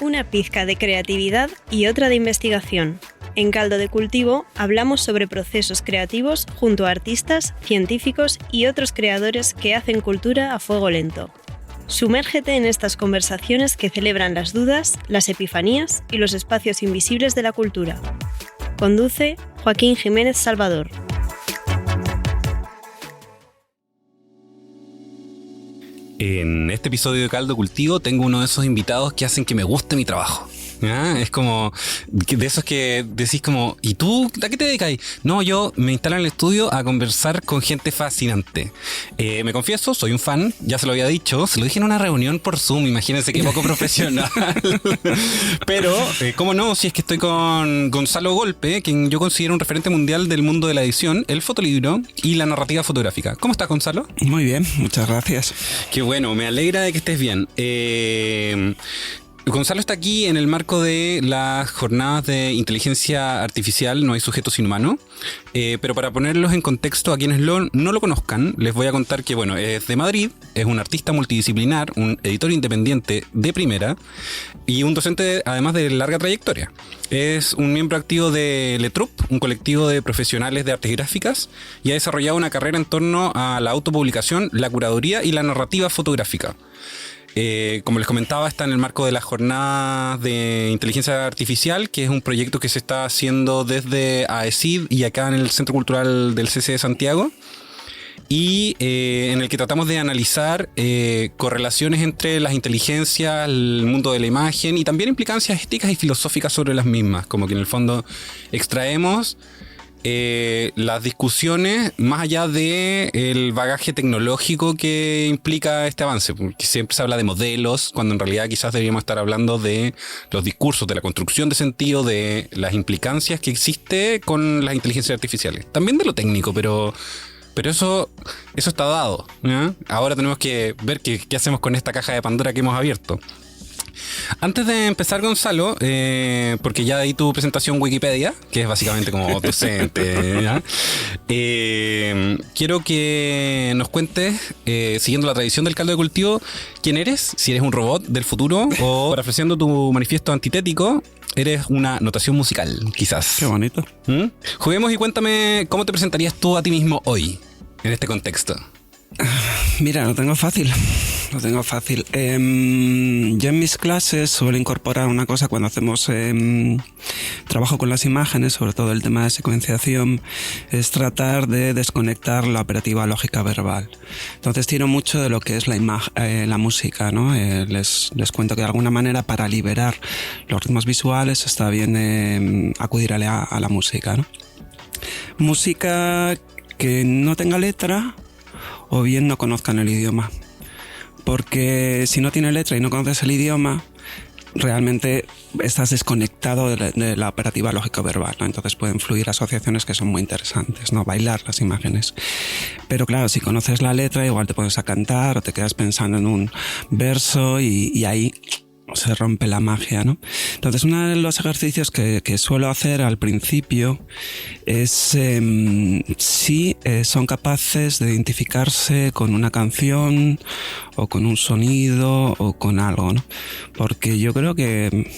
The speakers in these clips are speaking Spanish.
Una pizca de creatividad y otra de investigación. En Caldo de Cultivo hablamos sobre procesos creativos junto a artistas, científicos y otros creadores que hacen cultura a fuego lento. Sumérgete en estas conversaciones que celebran las dudas, las epifanías y los espacios invisibles de la cultura. Conduce Joaquín Jiménez Salvador. En este episodio de Caldo Cultivo tengo uno de esos invitados que hacen que me guste mi trabajo. ¿Ah? Es como de esos que decís como, ¿y tú a qué te dedicas? No, yo me instalo en el estudio a conversar con gente fascinante. Me confieso, soy un fan, ya se lo había dicho, se lo dije en una reunión por Zoom, imagínense qué poco profesional. Pero, ¿cómo no? Si es que estoy con Gonzalo Golpe, quien yo considero un referente mundial del mundo de la edición, el fotolibro y la narrativa fotográfica. ¿Cómo estás, Gonzalo? Muy bien, muchas gracias. Qué bueno, me alegra de que estés bien. Gonzalo está aquí en el marco de las jornadas de inteligencia artificial, no hay sujeto sin humano, pero para ponerlos en contexto a quienes no lo conozcan, les voy a contar que bueno, es de Madrid, es un artista multidisciplinar, un editor independiente de primera y un docente además de larga trayectoria. Es un miembro activo de Letrup, un colectivo de profesionales de artes gráficas, y ha desarrollado una carrera en torno a la autopublicación, la curaduría y la narrativa fotográfica. Como les comentaba, está en el marco de las jornadas de inteligencia artificial, que es un proyecto que se está haciendo desde AECID y acá en el Centro Cultural del CC de Santiago, y en el que tratamos de analizar correlaciones entre las inteligencias, el mundo de la imagen y también implicancias éticas y filosóficas sobre las mismas, como que en el fondo extraemos las discusiones más allá del bagaje tecnológico que implica este avance, porque siempre se habla de modelos, cuando en realidad quizás deberíamos estar hablando de los discursos, de la construcción de sentido, de las implicancias que existe con las inteligencias artificiales. También de lo técnico, pero eso está dado, ¿ya? Ahora tenemos que ver qué hacemos con esta caja de Pandora que hemos abierto. Antes de empezar, Gonzalo, porque ya di tu presentación Wikipedia, que es básicamente como docente, ¿ya? Quiero que nos cuentes, siguiendo la tradición del caldo de cultivo, quién eres, si eres un robot del futuro o, parafraseando tu manifiesto antitético, eres una notación musical, quizás. Qué bonito. Juguemos y cuéntame cómo te presentarías tú a ti mismo hoy, en este contexto. Mira, lo tengo fácil. Yo en mis clases suelo incorporar una cosa cuando hacemos trabajo con las imágenes, sobre todo el tema de secuenciación, es tratar de desconectar la operativa lógica verbal. Entonces tiro mucho de lo que es la música, ¿no? Les cuento que de alguna manera para liberar los ritmos visuales está bien acudir a la música, ¿no? Música que no tenga letra o bien no conozcan el idioma. Porque si no tiene letra y no conoces el idioma, realmente estás desconectado de la operativa lógico-verbal, ¿no? Entonces pueden fluir asociaciones que son muy interesantes, ¿no? Bailar las imágenes. Pero claro, si conoces la letra, igual te pones a cantar o te quedas pensando en un verso y ahí se rompe la magia, ¿no? Entonces, uno de los ejercicios que suelo hacer al principio es si son capaces de identificarse con una canción o con un sonido o con algo, ¿no? Porque yo creo que,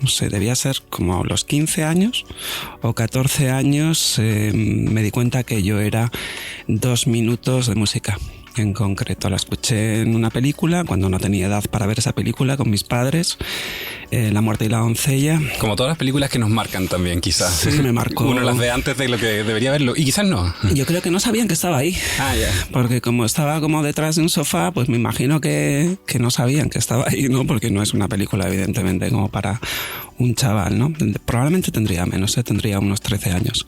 no sé, debía ser como a los 15 años o 14 años, me di cuenta que yo era 2 minutos de música. En concreto, la escuché en una película cuando no tenía edad para ver esa película con mis padres, La muerte y la doncella. Como todas las películas que nos marcan también, quizás. Sí, me marcó. Uno las ve antes de lo que debería verlo, y quizás no. Yo creo que no sabían que estaba ahí. Ah, ya. Porque como estaba como detrás de un sofá, pues me imagino que no sabían que estaba ahí, ¿no? Porque no es una película, evidentemente, como para un chaval, ¿no? Probablemente tendría menos, tendría unos 13 años.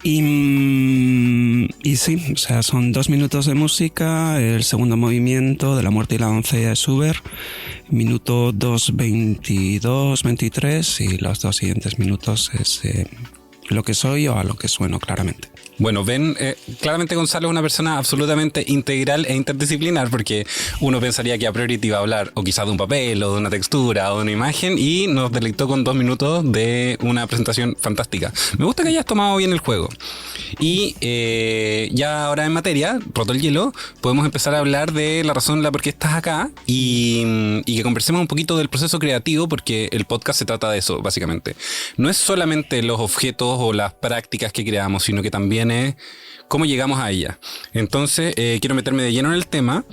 Y sí, o sea, son 2 minutos de música, el segundo movimiento de La muerte y la doncella de Schubert, minuto 2:22, 23, y los 2 siguientes minutos es lo que soy o a lo que sueno, claramente. Bueno, ven, claramente Gonzalo es una persona absolutamente integral e interdisciplinar, porque uno pensaría que a priori te iba a hablar o quizás de un papel o de una textura o de una imagen, y nos deleitó con 2 minutos de una presentación fantástica. Me gusta que hayas tomado bien el juego. Y ya ahora en materia, roto el hielo, podemos empezar a hablar de la razón por qué estás acá y que conversemos un poquito del proceso creativo, porque el podcast se trata de eso, básicamente. No es solamente los objetos o las prácticas que creamos, sino que también es cómo llegamos a ella. Entonces, quiero meterme de lleno en el tema.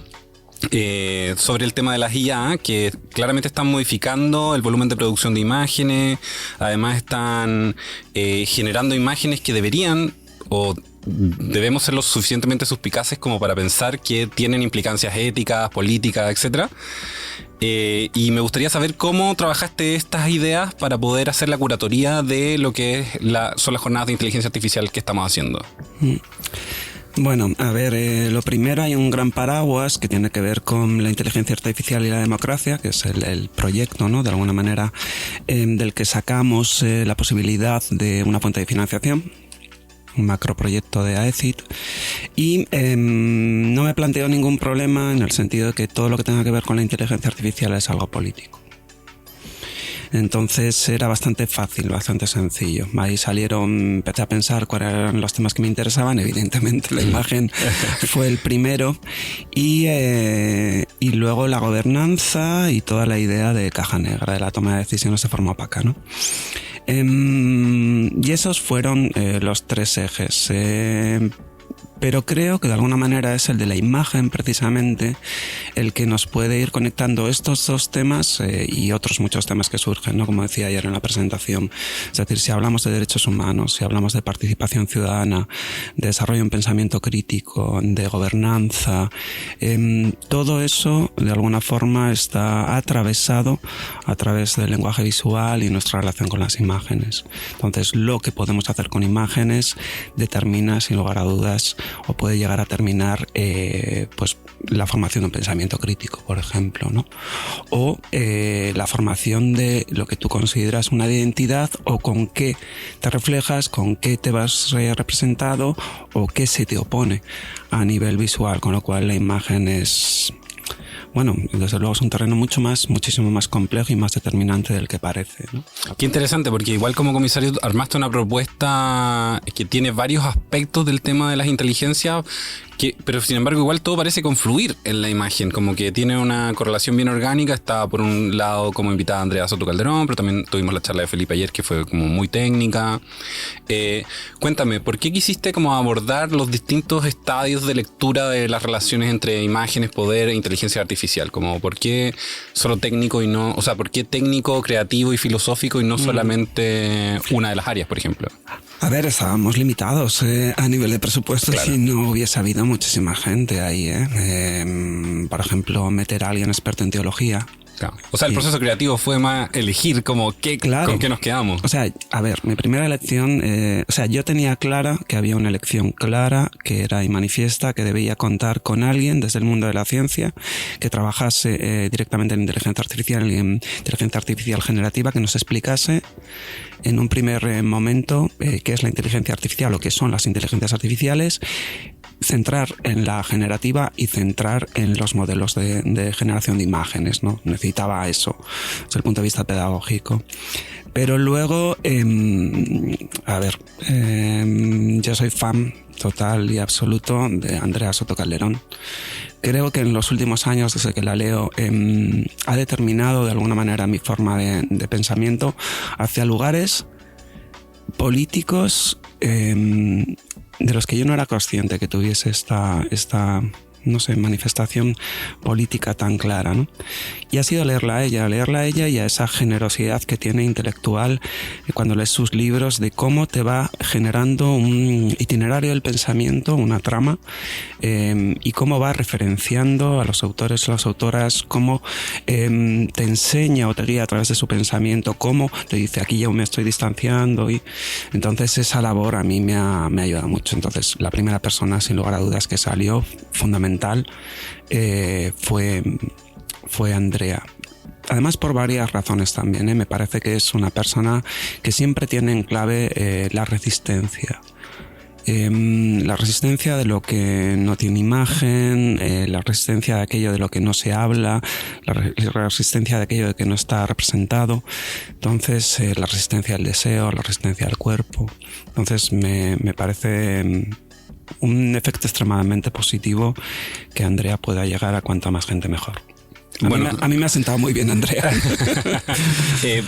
Sobre el tema de las IA, que claramente están modificando el volumen de producción de imágenes. Además están generando imágenes que deberían o debemos ser lo suficientemente suspicaces como para pensar que tienen implicancias éticas, políticas, etcétera. Y me gustaría saber cómo trabajaste estas ideas para poder hacer la curatoría de lo que son las jornadas de inteligencia artificial que estamos haciendo. Bueno, a ver, lo primero, hay un gran paraguas que tiene que ver con la inteligencia artificial y la democracia, que es el proyecto, ¿no?, de alguna manera, del que sacamos la posibilidad de una fuente de financiación, un macroproyecto de AECIT, y no me planteo ningún problema en el sentido de que todo lo que tenga que ver con la inteligencia artificial es algo político. Entonces era bastante fácil, bastante sencillo. Ahí empecé a pensar cuáles eran los temas que me interesaban. Evidentemente la imagen fue el primero, y luego la gobernanza y toda la idea de caja negra, de la toma de decisiones de forma opaca, ¿no? Y esos fueron los 3 ejes. Pero creo que de alguna manera es el de la imagen precisamente el que nos puede ir conectando estos 2 temas y otros muchos temas que surgen, ¿no? Como decía ayer en la presentación. Es decir, si hablamos de derechos humanos, si hablamos de participación ciudadana, de desarrollo en pensamiento crítico, de gobernanza, todo eso de alguna forma está atravesado a través del lenguaje visual y nuestra relación con las imágenes. Entonces, lo que podemos hacer con imágenes determina, sin lugar a dudas, o puede llegar a terminar pues la formación de un pensamiento crítico, por ejemplo, ¿no? O la formación de lo que tú consideras una identidad, o con qué te reflejas, con qué te vas representado, o qué se te opone a nivel visual, con lo cual la imagen es... Bueno, desde luego es un terreno muchísimo más complejo y más determinante del que parece, ¿no? Qué interesante, porque igual como comisario armaste una propuesta que tiene varios aspectos del tema de las inteligencias, pero sin embargo igual todo parece confluir en la imagen, como que tiene una correlación bien orgánica. Está por un lado como invitada Andrea Soto Calderón, pero también tuvimos la charla de Felipe ayer que fue como muy técnica. Cuéntame, ¿por qué quisiste como abordar los distintos estadios de lectura de las relaciones entre imágenes, poder e inteligencia artificial? Como ¿por qué solo técnico y no, o sea, por qué técnico, creativo y filosófico y no solamente una de las áreas, por ejemplo? A ver, estábamos limitados a nivel de presupuesto, claro. Si no hubiese habido muchísima gente ahí, por ejemplo, meter a alguien experto en teología. Claro. O sea, el proceso creativo fue más elegir como claro. con qué nos quedamos. O sea, a ver, mi primera elección, yo tenía clara que había una elección clara, que era y manifiesta, que debía contar con alguien desde el mundo de la ciencia que trabajase directamente en inteligencia artificial generativa, que nos explicase en un primer momento qué es la inteligencia artificial o qué son las inteligencias artificiales, centrar en la generativa y centrar en los modelos de generación de imágenes, ¿no? Necesitaba eso desde el punto de vista pedagógico. Pero luego, yo soy fan total y absoluto de Andrea Soto Calderón. Creo que en los últimos años, desde que la leo, ha determinado de alguna manera mi forma de pensamiento hacia lugares políticos de los que yo no era consciente que tuviese esta manifestación política tan clara, ¿no? Y ha sido leerla a ella y a esa generosidad que tiene intelectual cuando lees sus libros, de cómo te va generando un itinerario del pensamiento, una trama, y cómo va referenciando a los autores, las autoras, cómo te enseña o te guía a través de su pensamiento, cómo te dice aquí yo me estoy distanciando, y entonces esa labor a mí me ha ayudado mucho. Entonces la primera persona sin lugar a dudas que salió fundamental fue Andrea. Además por varias razones también, me parece que es una persona que siempre tiene en clave la resistencia. La resistencia de lo que no tiene imagen, la resistencia de aquello de lo que no se habla, la resistencia de aquello de que no está representado. Entonces, la resistencia al deseo, la resistencia al cuerpo. Entonces, me parece un efecto extremadamente positivo que Andrea pueda llegar a cuanta más gente mejor. A mí me ha sentado muy bien, Andrea.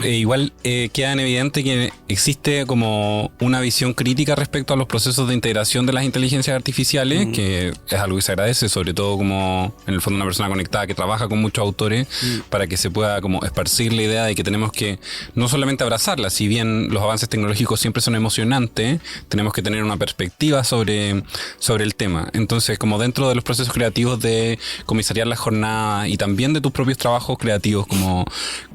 Igual queda en evidente que existe como una visión crítica respecto a los procesos de integración de las inteligencias artificiales, que es algo que se agradece, sobre todo como en el fondo una persona conectada que trabaja con muchos autores, para que se pueda como esparcir la idea de que tenemos que no solamente abrazarla, si bien los avances tecnológicos siempre son emocionantes, tenemos que tener una perspectiva sobre el tema. Entonces, como dentro de los procesos creativos de comisariar la jornada y también de tus propios trabajos creativos,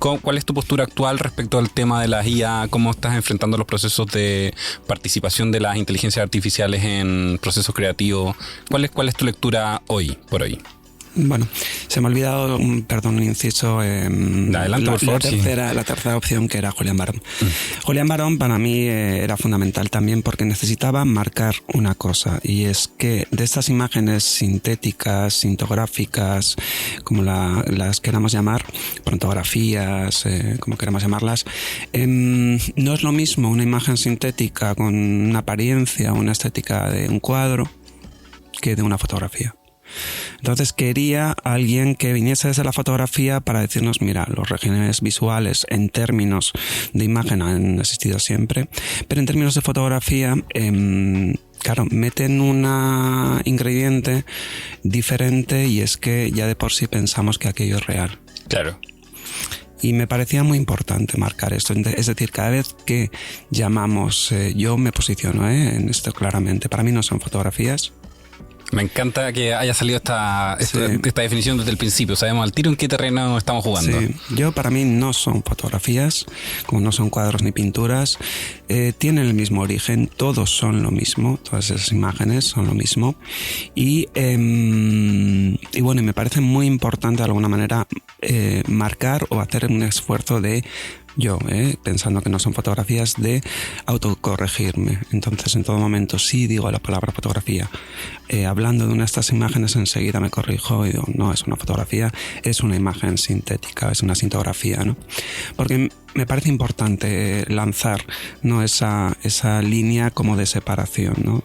¿cuál es tu postura actual respecto al tema de las IA? ¿Cómo estás enfrentando los procesos de participación de las inteligencias artificiales en procesos creativos? ¿Cuál es tu lectura hoy, por hoy? Bueno, se me ha olvidado, un inciso. Adelante, por favor. La tercera opción, que era Julián Barón. Julián Barón para mí era fundamental también porque necesitaba marcar una cosa, y es que de estas imágenes sintéticas, sintográficas, como las queramos llamar, prontografías, como queramos llamarlas, no es lo mismo una imagen sintética con una apariencia, una estética de un cuadro, que de una fotografía. Entonces quería alguien que viniese desde la fotografía para decirnos, mira, los regímenes visuales en términos de imagen han existido siempre, pero en términos de fotografía, claro, meten un ingrediente diferente, y es que ya de por sí pensamos que aquello es real. Claro. Y me parecía muy importante marcar esto. Es decir, cada vez que llamamos, yo me posiciono en esto claramente. Para mí no son fotografías. Me encanta que haya salido esta definición desde el principio. Sabemos al tiro en qué terreno estamos jugando. Sí, para mí no son fotografías, como no son cuadros ni pinturas. Tienen el mismo origen, todos son lo mismo, todas esas imágenes son lo mismo. Y bueno, me parece muy importante de alguna manera marcar o hacer un esfuerzo de pensando que no son fotografías, de autocorregirme. Entonces, en todo momento, sí digo la palabra fotografía. Hablando de una de estas imágenes, enseguida me corrijo y digo, no es una fotografía, es una imagen sintética, es una sintografía, ¿no? Porque me parece importante lanzar, ¿no?, esa línea como de separación, ¿no?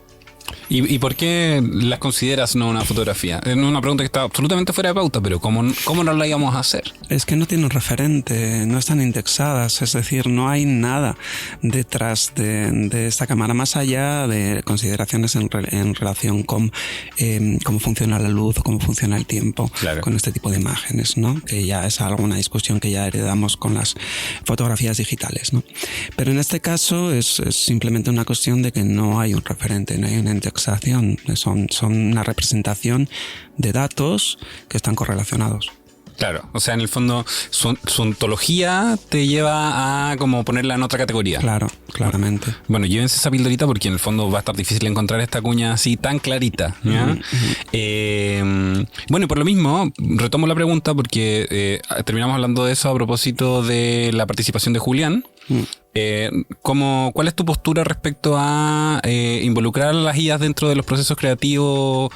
¿Y por qué las consideras no una fotografía? Es una pregunta que está absolutamente fuera de pauta, pero ¿cómo no la íbamos a hacer? Es que no tienen referente, no están indexadas, es decir, no hay nada detrás de esta cámara, más allá de consideraciones en relación con cómo funciona la luz o cómo funciona el tiempo, claro, con este tipo de imágenes, ¿no? Que ya es alguna discusión que ya heredamos con las fotografías digitales, ¿no? Pero en este caso es simplemente una cuestión de que no hay un referente, no hay una indexación, son una representación de datos que están correlacionados. Claro, o sea, en el fondo su ontología te lleva a como ponerla en otra categoría. Claro, claramente. Bueno, llévense esa pildorita porque en el fondo va a estar difícil encontrar esta cuña así tan clarita, ¿ya? Bueno, y por lo mismo, retomo la pregunta porque terminamos hablando de eso a propósito de la participación de Julián. ¿Cuál es tu postura respecto a involucrar a las IAs dentro de los procesos creativos,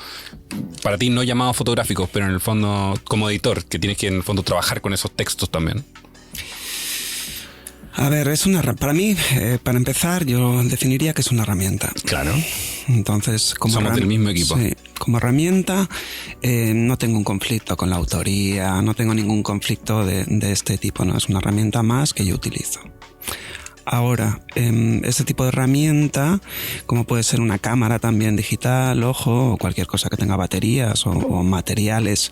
para ti no llamados fotográficos, pero en el fondo como editor, que tienes que en el fondo trabajar con esos textos también? A ver, para mí, para empezar, yo definiría que es una herramienta. Claro. Entonces, somos del mismo equipo. Sí, como herramienta, no tengo un conflicto con la autoría, no tengo ningún conflicto de este tipo, ¿no? Es una herramienta más que yo utilizo. Ahora, este tipo de herramienta, como puede ser una cámara también digital, ojo, o cualquier cosa que tenga baterías o materiales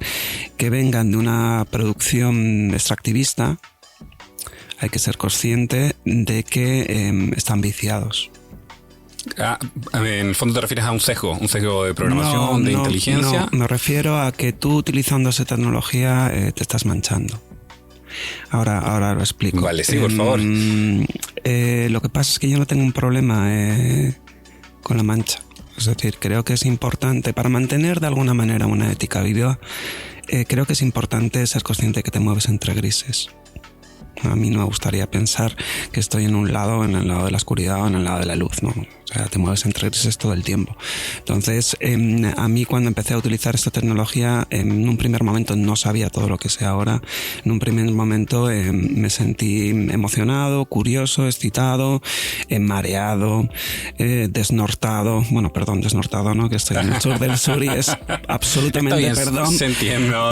que vengan de una producción extractivista, hay que ser consciente de que están viciados. En el fondo te refieres a un sesgo de programación, de inteligencia. No, me refiero a que tú utilizando esa tecnología te estás manchando. Ahora lo explico. Vale, sí, por favor. Lo que pasa es que yo no tengo un problema con la mancha. Es decir, creo que es importante, para mantener de alguna manera una ética viva, creo que es importante ser consciente de que te mueves entre grises. A mí no me gustaría pensar que estoy en el lado de la oscuridad o en el lado de la luz, ¿no? O O sea, te mueves entre grises todo el tiempo. Entonces, a mí cuando empecé a utilizar esta tecnología, en un primer momento no sabía todo lo que sé ahora. En un primer momento me sentí emocionado, curioso, excitado, mareado, desnortado. Bueno, perdón, desnortado, ¿no? Que estoy en el sur del sur y es absolutamente, perdón,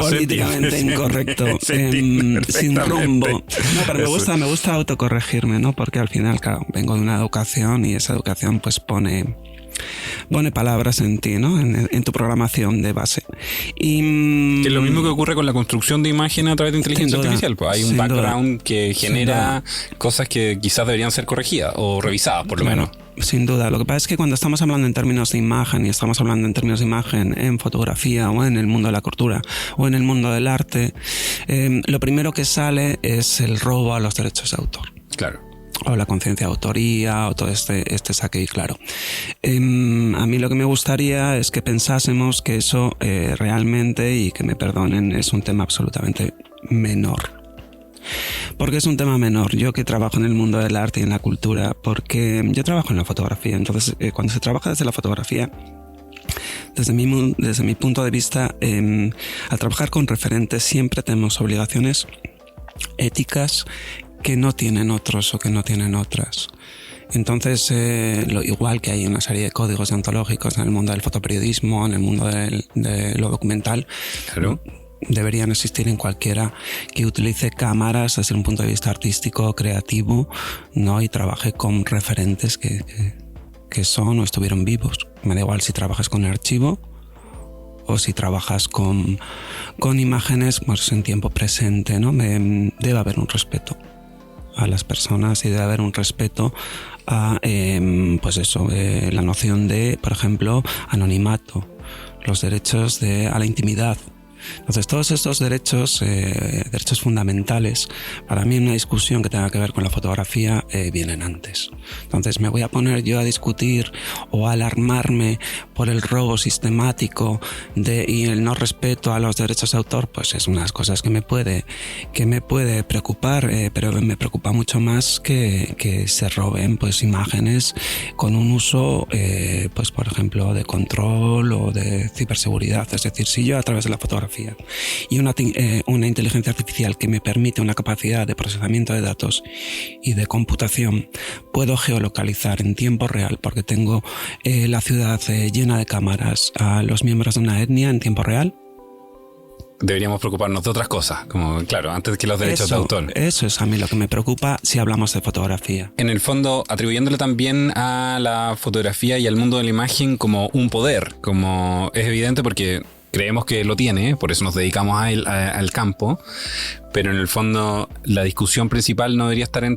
políticamente incorrecto, sin rumbo. No, pero me gusta autocorregirme, ¿no? Porque al final, claro, vengo de una educación y esa educación pues pone palabras en ti, ¿no? En tu programación de base. Y que es lo mismo que ocurre con la construcción de imagen a través de inteligencia artificial. Pues hay un background que genera cosas que quizás deberían ser corregidas o revisadas, por lo menos. Sin duda. Lo que pasa es que cuando estamos hablando en términos de imagen y estamos hablando en términos de imagen en fotografía o en el mundo de la cultura o en el mundo del arte, lo primero que sale es el robo a los derechos de autor. Claro. O la conciencia de autoría o todo este saque y claro. A mí lo que me gustaría es que pensásemos que eso realmente, y que me perdonen, es un tema absolutamente menor. ¿Por qué es un tema menor? Yo que trabajo en el mundo del arte y en la cultura, porque yo trabajo en la fotografía, entonces cuando se trabaja desde la fotografía, desde mi punto de vista, al trabajar con referentes siempre tenemos obligaciones éticas que no tienen otros o que no tienen otras. Entonces, igual que hay una serie de códigos deontológicos en el mundo del fotoperiodismo, en el mundo de lo documental, claro, deberían existir en cualquiera que utilice cámaras desde un punto de vista artístico, creativo, ¿no? Y trabaje con referentes que son o estuvieron vivos. Me da igual si trabajas con el archivo o si trabajas con imágenes pues, en tiempo presente, ¿no? Debe haber un respeto a las personas y debe haber un respeto a pues eso, la noción de, por ejemplo, anonimato, los derechos a la intimidad. Entonces todos estos derechos fundamentales, para mí en una discusión que tenga que ver con la fotografía vienen antes. Entonces me voy a poner yo a discutir o a alarmarme por el robo sistemático y el no respeto a los derechos de autor, pues es unas cosas que me puede preocupar, pero me preocupa mucho más que se roben pues imágenes con un uso pues por ejemplo de control o de ciberseguridad. Es decir, si yo a través de la fotografía y una inteligencia artificial que me permite una capacidad de procesamiento de datos y de computación, puedo geolocalizar en tiempo real, porque tengo la ciudad llena de cámaras, a los miembros de una etnia en tiempo real. Deberíamos preocuparnos de otras cosas, como claro, antes que los derechos de autor. Eso es a mí lo que me preocupa si hablamos de fotografía. En el fondo, atribuyéndole también a la fotografía y al mundo de la imagen como un poder, como es evidente porque creemos que lo tiene, por eso nos dedicamos al campo, pero en el fondo la discusión principal no debería estar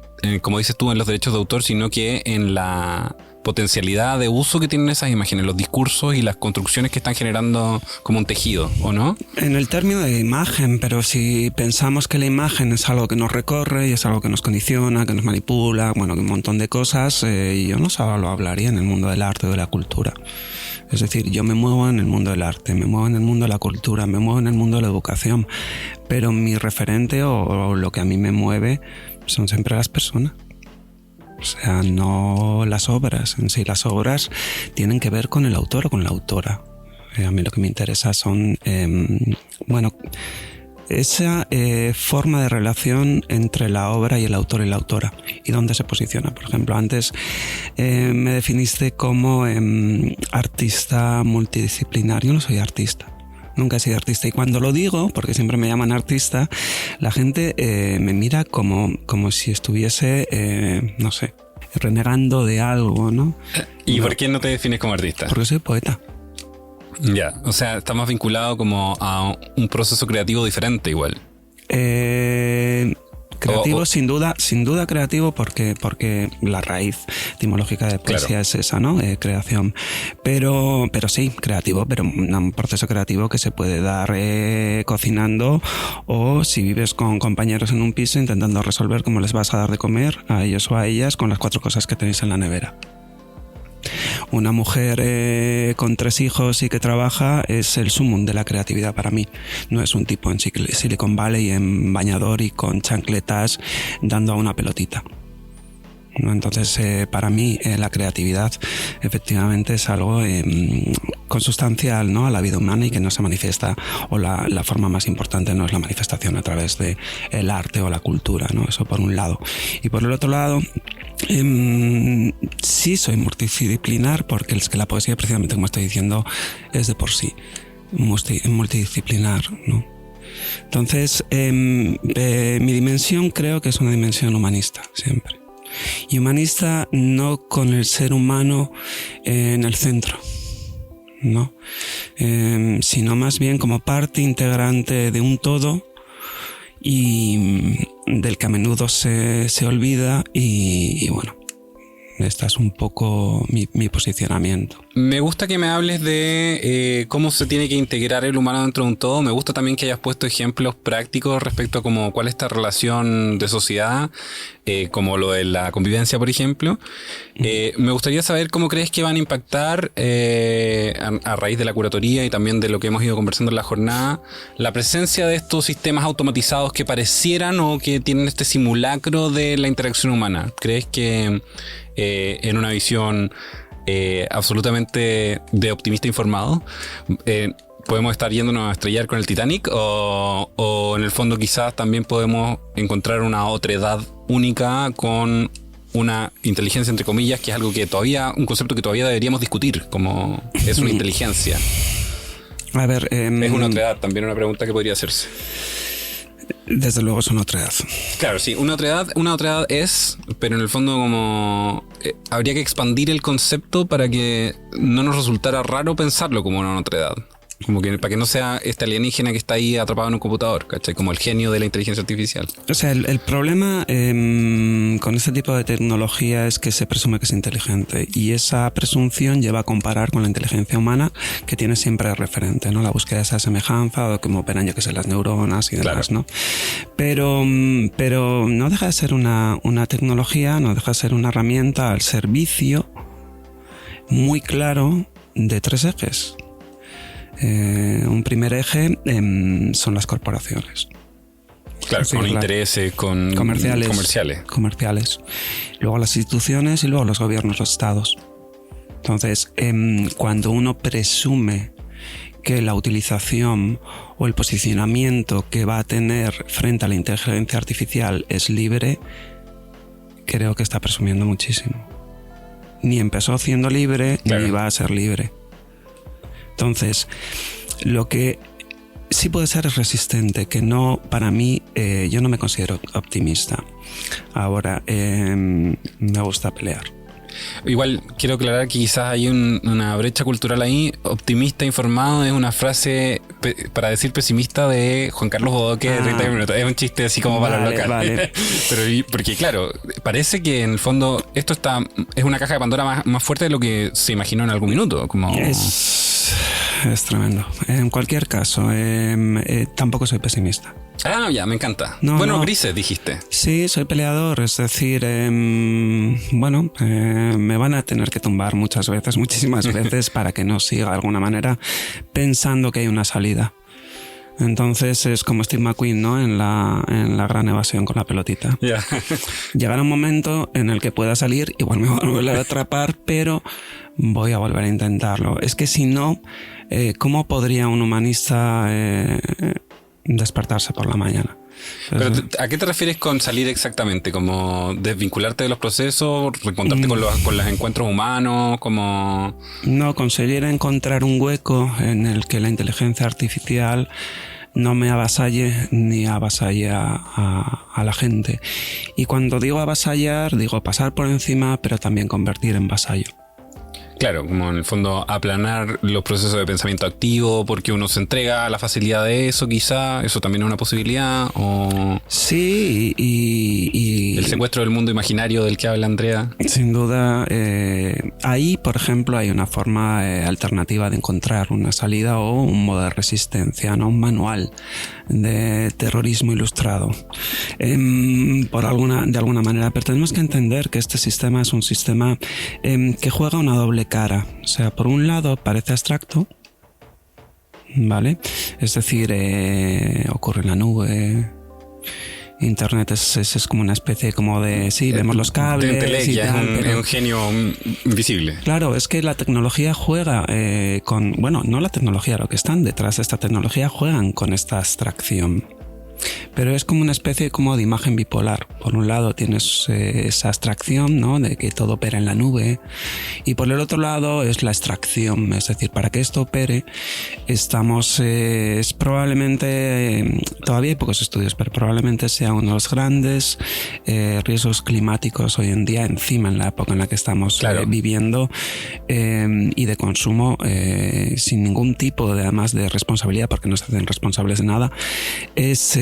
como dices tú, en los derechos de autor, sino que en la potencialidad de uso que tienen esas imágenes, los discursos y las construcciones que están generando como un tejido, ¿o no? En el término de imagen, pero si pensamos que la imagen es algo que nos recorre y es algo que nos condiciona, que nos manipula, bueno, un montón de cosas, yo no solo hablaría en el mundo del arte o de la cultura. Es decir, yo me muevo en el mundo del arte, me muevo en el mundo de la cultura, me muevo en el mundo de la educación, pero mi referente o lo que a mí me mueve son siempre las personas. O sea, no las obras en sí. Las obras tienen que ver con el autor o con la autora. A mí lo que me interesa son, esa forma de relación entre la obra y el autor y la autora y dónde se posiciona. Por ejemplo, antes me definiste como artista multidisciplinar. Yo no soy artista. Nunca he sido artista y cuando lo digo, porque siempre me llaman artista, la gente me mira como si estuviese, no sé, renegando de algo, ¿no? ¿Y por qué no te defines como artista? Porque soy poeta. Ya, o sea, está más vinculado como a un proceso creativo diferente igual. Creativo, sin duda creativo, porque la raíz etimológica de poesía claro. Es esa, ¿no? Creación. Pero sí, creativo, pero un proceso creativo que se puede dar cocinando o si vives con compañeros en un piso intentando resolver cómo les vas a dar de comer a ellos o a ellas con las 4 cosas que tenéis en la nevera. Una mujer con 3 hijos y que trabaja es el sumum de la creatividad para mí. No es un tipo en Silicon Valley en bañador y con chancletas dando a una pelotita. ¿no? Entonces, para mí, la creatividad efectivamente es algo consustancial, ¿no?, a la vida humana y que no se manifiesta, o la forma más importante no es la manifestación a través de el arte o la cultura, ¿no? Eso por un lado. Y por el otro lado, sí soy multidisciplinar, porque es que la poesía, precisamente como estoy diciendo, es de por sí multidisciplinar, ¿no? Entonces, mi dimensión creo que es una dimensión humanista, siempre. Y humanista no con el ser humano en el centro, ¿no? Sino más bien como parte integrante de un todo y del que a menudo se olvida y bueno, este es un poco mi posicionamiento. Me gusta que me hables de cómo se tiene que integrar el humano dentro de un todo. Me gusta también que hayas puesto ejemplos prácticos respecto a como cuál es esta relación de sociedad, como lo de la convivencia, por ejemplo. Me gustaría saber cómo crees que van a impactar, a raíz de la curatoría y también de lo que hemos ido conversando en la jornada, la presencia de estos sistemas automatizados que parecieran o que tienen este simulacro de la interacción humana. ¿Crees que en una visión absolutamente de optimista informado, podemos estar yéndonos a estrellar con el Titanic, o en el fondo quizás también podemos encontrar una otredad única con una inteligencia entre comillas, que es algo que todavía, un concepto que todavía deberíamos discutir, como es una inteligencia? A ver, es una otredad, también una pregunta que podría hacerse. Desde luego es una otredad. Claro, sí, una otredad es, pero en el fondo como habría que expandir el concepto para que no nos resultara raro pensarlo como una otredad. Como que para que no sea este alienígena que está ahí atrapado en un computador, ¿cachai? Como el genio de la inteligencia artificial. O sea, el problema con este tipo de tecnología es que se presume que es inteligente, y esa presunción lleva a comparar con la inteligencia humana, que tiene siempre de referente, ¿no? La búsqueda de esa semejanza, o cómo operan, yo que sé, las neuronas y demás, claro, ¿no? Pero no deja de ser una tecnología, no deja de ser una herramienta al servicio muy claro de tres ejes. Un primer eje son las corporaciones. Claro, con intereses, con comerciales. Luego las instituciones y luego los gobiernos, los estados. Entonces, cuando uno presume que la utilización o el posicionamiento que va a tener frente a la inteligencia artificial es libre, creo que está presumiendo muchísimo. Ni empezó siendo libre, claro, ni va a ser libre. Entonces, lo que sí puede ser es resistente, que no, para mí, yo no me considero optimista. Ahora, me gusta pelear. Igual quiero aclarar que quizás hay una brecha cultural ahí. Optimista informado es una frase para decir pesimista de Juan Carlos Bodoque de 30 minutos. Es un chiste así como para local. Vale. Pero porque claro, parece que en el fondo esto es una caja de Pandora más fuerte de lo que se imaginó en algún minuto. Como... Es tremendo. En cualquier caso, tampoco soy pesimista. Ah, ya, me encanta. Grises, dijiste. Sí, soy peleador, es decir, me van a tener que tumbar muchísimas veces para que no siga de alguna manera pensando que hay una salida. Entonces es como Steve McQueen, ¿no? En la gran evasión con la pelotita. Yeah. Llegará un momento en el que pueda salir, igual me voy a volver a atrapar, pero voy a volver a intentarlo. Es que si no, ¿cómo podría un humanista despertarse por la mañana? Pero ¿a qué te refieres con salir exactamente? ¿Como desvincularte de los procesos? ¿Reencontrarte con los encuentros humanos? Como... No, conseguir encontrar un hueco en el que la inteligencia artificial no me avasalle ni avasalle a la gente. Y cuando digo avasallar, digo pasar por encima, pero también convertir en vasallo. Claro, como en el fondo aplanar los procesos de pensamiento activo porque uno se entrega a la facilidad de eso, quizá. ¿Eso también es una posibilidad? ¿O sí, y el secuestro del mundo imaginario del que habla Andrea? Sin duda, ahí, por ejemplo, hay una forma alternativa de encontrar una salida o un modo de resistencia, ¿no? Un manual de terrorismo ilustrado. De alguna manera, pero tenemos que entender que este sistema es un sistema que juega una doble cara. O sea, por un lado parece abstracto, ¿vale? Es decir, ocurre en la nube Internet es como una especie como de, sí, vemos los cables de entelequia, y tal, es un genio invisible. Claro, es que la tecnología juega no la tecnología, lo que están detrás de esta tecnología juegan con esta abstracción. Pero es como una especie como de imagen bipolar. Por un lado tienes esa abstracción, ¿no?, de que todo opera en la nube, y por el otro lado es la extracción. Es decir, para que esto opere estamos, es probablemente, todavía hay pocos estudios, pero probablemente sea uno de los grandes riesgos climáticos hoy en día, encima en la época en la que estamos viviendo, y de consumo sin ningún tipo además de responsabilidad, porque no se hacen responsables de nada, es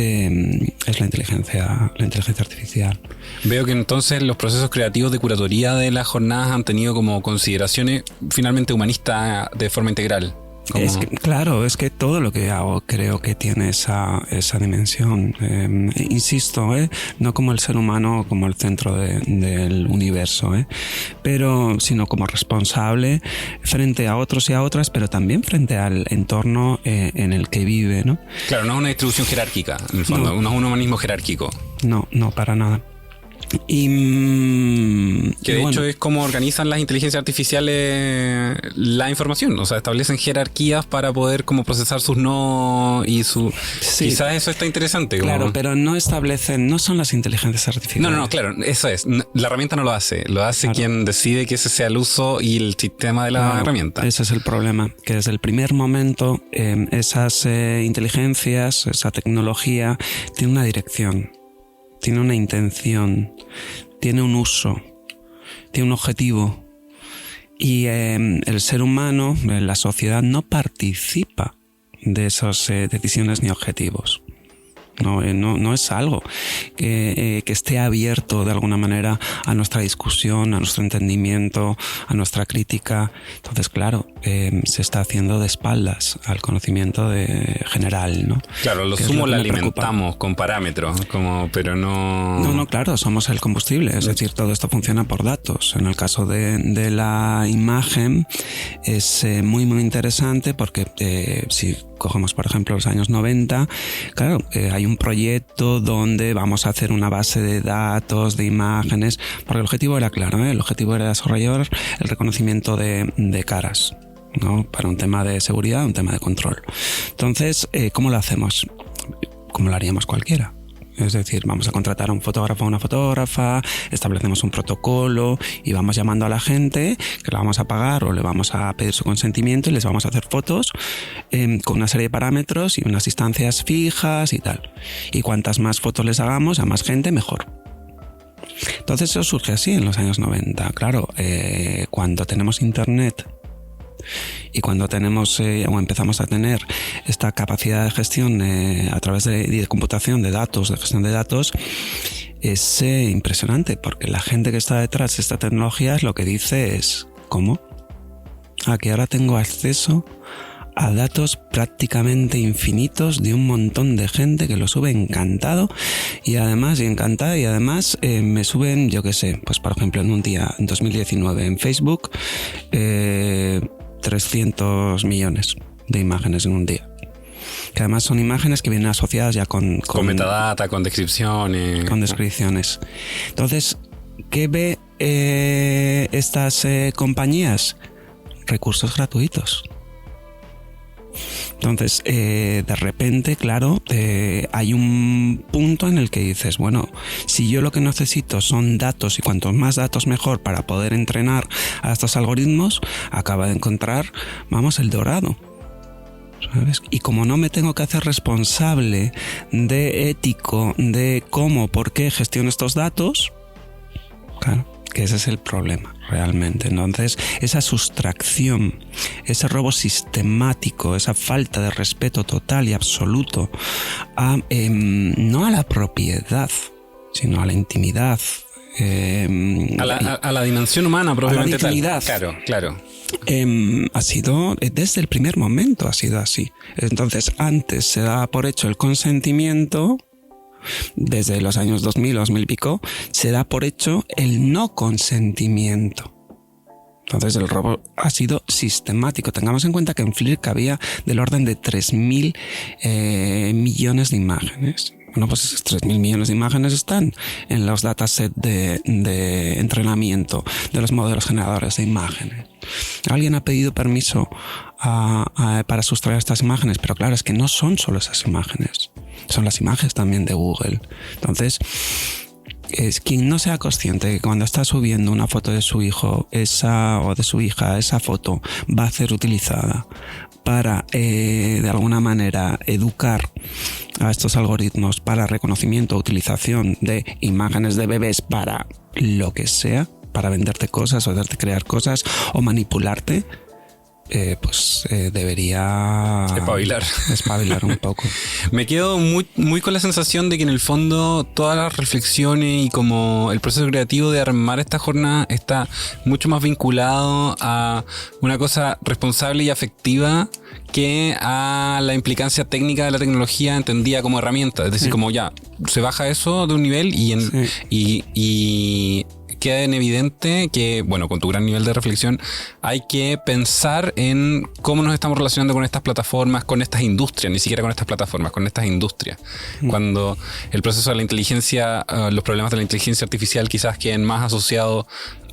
la inteligencia artificial. Veo que entonces los procesos creativos de curatoría de las jornadas han tenido como consideraciones finalmente humanistas de forma integral. Es que todo lo que hago creo que tiene esa dimensión. Insisto, no como el ser humano como el centro del universo, pero sino como responsable frente a otros y a otras, pero también frente al entorno en el que vive, ¿no? Claro, no es una distribución jerárquica, en el fondo, no es un humanismo jerárquico. No, para nada. Que de hecho es como organizan las inteligencias artificiales la información, o sea, establecen jerarquías para poder como procesar sus no y su... Sí, quizás eso está interesante. Claro, pero no son las inteligencias artificiales. No, claro, eso es. La herramienta no lo hace claro. Quien decide que ese sea el uso y el sistema de la herramienta. Ese es el problema, que desde el primer momento esas inteligencias, esa tecnología tiene una dirección. Tiene una intención, tiene un uso, tiene un objetivo, y el ser humano, la sociedad, no participa de esas decisiones ni objetivos. No es algo que esté abierto de alguna manera a nuestra discusión, a nuestro entendimiento, a nuestra crítica. Entonces, claro, se está haciendo de espaldas al conocimiento general, ¿no? Claro, lo sumo lo alimentamos con parámetros, pero no... No, claro, somos el combustible, es decir, todo esto funciona por datos. En el caso de la imagen es muy, muy interesante porque si cogemos, por ejemplo, los años 90, claro, hay un proyecto donde vamos a hacer una base de datos, de imágenes, porque el objetivo era claro, el objetivo era desarrollar el reconocimiento de caras, ¿no?, para un tema de seguridad, un tema de control. Entonces, ¿cómo lo hacemos? Como lo haríamos cualquiera. Es decir, vamos a contratar a un fotógrafo o una fotógrafa, establecemos un protocolo y vamos llamando a la gente que la vamos a pagar o le vamos a pedir su consentimiento y les vamos a hacer fotos con una serie de parámetros y unas distancias fijas y tal. Y cuantas más fotos les hagamos a más gente, mejor. Entonces eso surge así en los años 90. Claro, cuando tenemos internet y cuando tenemos o empezamos a tener esta capacidad de gestión a través de computación de datos, de gestión de datos, es impresionante, porque la gente que está detrás de esta tecnología lo que dice es: ¿cómo? Que ahora tengo acceso a datos prácticamente infinitos de un montón de gente que lo sube encantado y además me suben, yo qué sé, pues por ejemplo en un día, en 2019 en Facebook, 300 millones de imágenes en un día. Que además son imágenes que vienen asociadas ya con metadata, con descripciones. Con descripciones. Entonces, ¿qué ve estas compañías? Recursos gratuitos. Entonces, de repente, claro, hay un punto en el que dices, bueno, si yo lo que necesito son datos y cuantos más datos mejor para poder entrenar a estos algoritmos, acaba de encontrar, el dorado, ¿sabes? Y como no me tengo que hacer responsable de ético, de cómo, por qué gestiono estos datos, claro, que ese es el problema realmente. Entonces, esa sustracción, ese robo sistemático, esa falta de respeto total y absoluto no a la propiedad, sino a la intimidad, a la dimensión humana propiamente tal. Claro. Ha sido, desde el primer momento ha sido así. Entonces, antes se daba por hecho el consentimiento. Desde los años 2000 o 2000 y pico, se da por hecho el no consentimiento. Entonces el robo ha sido sistemático. Tengamos en cuenta que en Flickr había del orden de 3.000 millones de imágenes. Bueno, pues esos 3.000 millones de imágenes están en los datasets de entrenamiento de los modelos generadores de imágenes. Alguien ha pedido permiso para sustraer estas imágenes, pero claro, es que no son solo esas imágenes, son las imágenes también de Google. Entonces, es quien no sea consciente de que cuando está subiendo una foto de su hijo o de su hija, esa foto va a ser utilizada para, de alguna manera, educar a estos algoritmos para reconocimiento o utilización de imágenes de bebés para lo que sea, para venderte cosas o hacerte crear cosas o manipularte, pues debería espabilar un poco. Me quedo muy con la sensación de que en el fondo todas las reflexiones y como el proceso creativo de armar esta jornada está mucho más vinculado a una cosa responsable y afectiva que a la implicancia técnica de la tecnología entendida como herramienta. Es decir, como ya se baja eso de un nivel y queda en evidente que, bueno, con tu gran nivel de reflexión, hay que pensar en cómo nos estamos relacionando con estas plataformas, con estas industrias, ni siquiera con estas plataformas, con estas industrias. Cuando el proceso de la inteligencia, los problemas de la inteligencia artificial quizás queden más asociados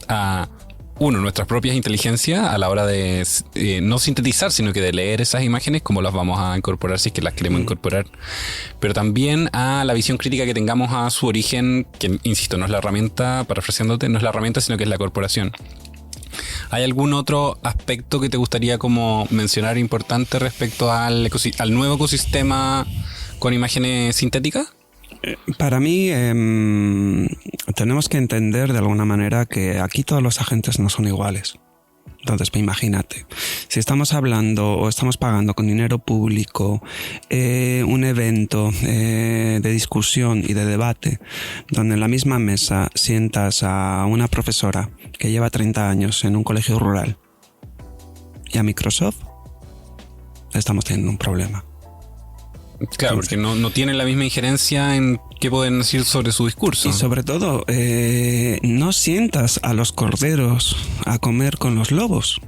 a nuestras propias inteligencias a la hora de no sintetizar, sino que de leer esas imágenes, cómo las vamos a incorporar si es que las queremos incorporar, pero también a la visión crítica que tengamos a su origen, que insisto, no es la herramienta, parafraseándote, no es la herramienta, sino que es la corporación. ¿Hay algún otro aspecto que te gustaría como mencionar importante respecto al nuevo ecosistema con imágenes sintéticas? Para mí, tenemos que entender de alguna manera que aquí todos los agentes no son iguales. Entonces, imagínate, si estamos hablando o estamos pagando con dinero público un evento de discusión y de debate, donde en la misma mesa sientas a una profesora que lleva 30 años en un colegio rural y a Microsoft, estamos teniendo un problema. Claro, porque no tienen la misma injerencia en qué pueden decir sobre su discurso. Y sobre todo, no sientas a los corderos a comer con los lobos.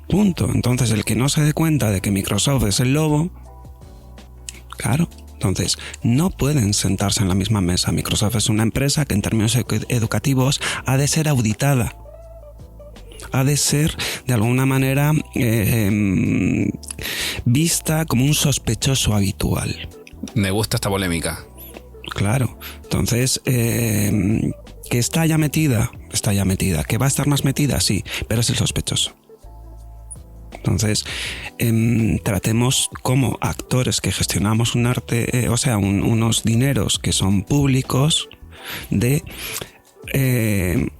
Punto. Entonces, el que no se dé cuenta de que Microsoft es el lobo, claro, entonces no pueden sentarse en la misma mesa. Microsoft es una empresa que en términos educativos ha de ser auditada. Ha de ser, de alguna manera, vista como un sospechoso habitual. Me gusta esta polémica. Claro. Entonces, que está ya metida. Que va a estar más metida, sí, pero es el sospechoso. Entonces, tratemos como actores que gestionamos un arte, unos dineros que son públicos, de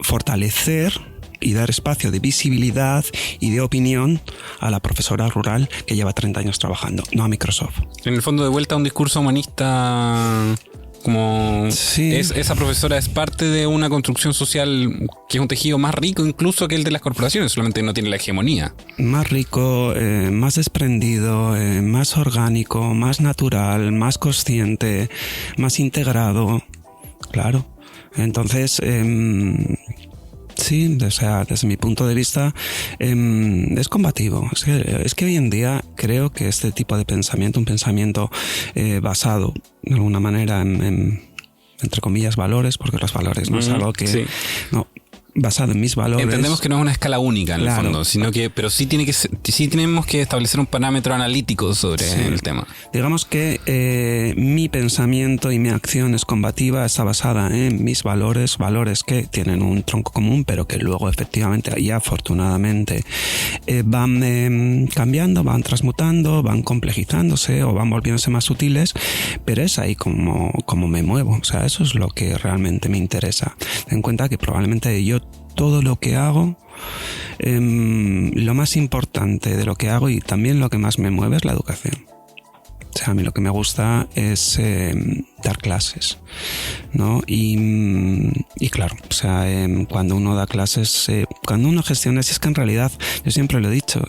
fortalecer y dar espacio de visibilidad y de opinión a la profesora rural que lleva 30 años trabajando, no a Microsoft. En el fondo, de vuelta a un discurso humanista, como sí. Esa profesora es parte de una construcción social que es un tejido más rico incluso que el de las corporaciones, solamente no tiene la hegemonía. Más rico, más desprendido, más orgánico, más natural, más consciente, más integrado. Claro. Entonces, sí, o sea, desde mi punto de vista es combativo. Es que hoy en día creo que este tipo de pensamiento, un pensamiento basado de alguna manera en entre comillas valores, porque los valores no es algo que sí. No, basado en mis valores. Entendemos que no es una escala única en el fondo, sino que, pero sí tenemos que establecer un parámetro analítico sobre el tema. Digamos que mi pensamiento y mi acción es combativa, está basada en mis valores que tienen un tronco común, pero que luego efectivamente y afortunadamente van cambiando, van transmutando, van complejizándose o van volviéndose más sutiles, pero es ahí como me muevo. O sea, eso es lo que realmente me interesa. Ten en cuenta que probablemente yo todo lo que hago, lo más importante de lo que hago y también lo que más me mueve es la educación. O sea, a mí lo que me gusta es dar clases, ¿no? Y claro, o sea, cuando uno da clases, cuando uno gestiona, si es que en realidad, yo siempre lo he dicho,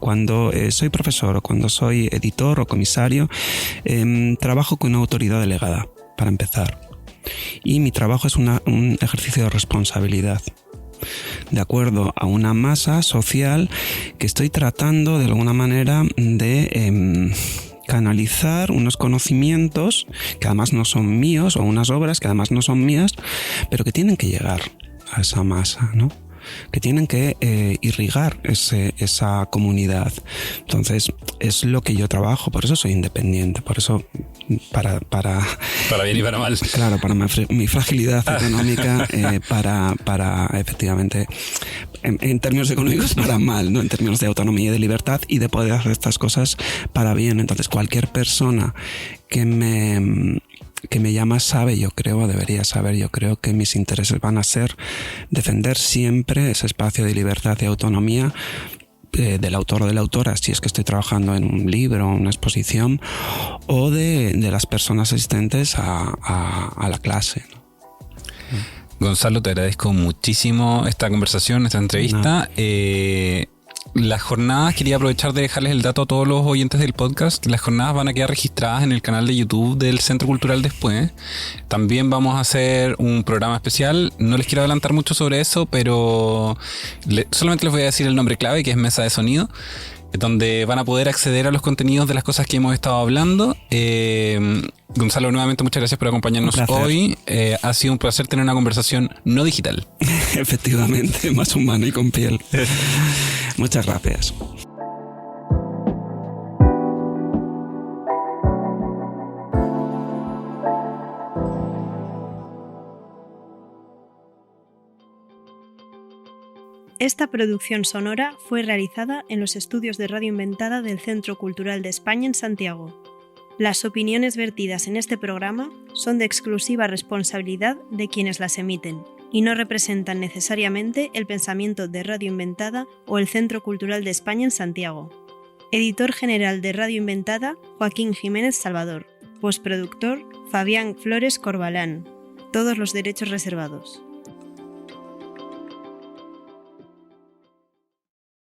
cuando soy profesor o cuando soy editor o comisario, trabajo con una autoridad delegada, para empezar. Y mi trabajo es un ejercicio de responsabilidad, de acuerdo a una masa social que estoy tratando de alguna manera de canalizar unos conocimientos que además no son míos, o unas obras que además no son mías, pero que tienen que llegar a esa masa, ¿no? Que tienen que irrigar esa comunidad. Entonces, es lo que yo trabajo, por eso soy independiente, por eso para bien y para mal. Claro, para mi fragilidad económica, para efectivamente, en términos económicos, para mal, ¿no? En términos de autonomía y de libertad y de poder hacer estas cosas para bien. Entonces, cualquier persona que me llama debería saber, yo creo que mis intereses van a ser defender siempre ese espacio de libertad y autonomía del autor o de la autora, si es que estoy trabajando en un libro, una exposición, o de las personas asistentes a la clase, ¿no? Gonzalo, te agradezco muchísimo esta conversación, esta entrevista. Las jornadas, quería aprovechar de dejarles el dato a todos los oyentes del podcast. Las jornadas van a quedar registradas en el canal de YouTube del Centro Cultural Después. También vamos a hacer un programa especial. No les quiero adelantar mucho sobre eso, pero solamente les voy a decir el nombre clave, que es Mesa de Sonido, donde van a poder acceder a los contenidos de las cosas que hemos estado hablando. Gonzalo, nuevamente muchas gracias por acompañarnos hoy. Ha sido un placer tener una conversación no digital. Efectivamente, más humana y con piel. Muchas gracias. Esta producción sonora fue realizada en los estudios de Radio Inventada del Centro Cultural de España en Santiago. Las opiniones vertidas en este programa son de exclusiva responsabilidad de quienes las emiten y no representan necesariamente el pensamiento de Radio Inventada o el Centro Cultural de España en Santiago. Editor general de Radio Inventada, Joaquín Jiménez Salvador. Postproductor, Fabián Flores Corbalán. Todos los derechos reservados.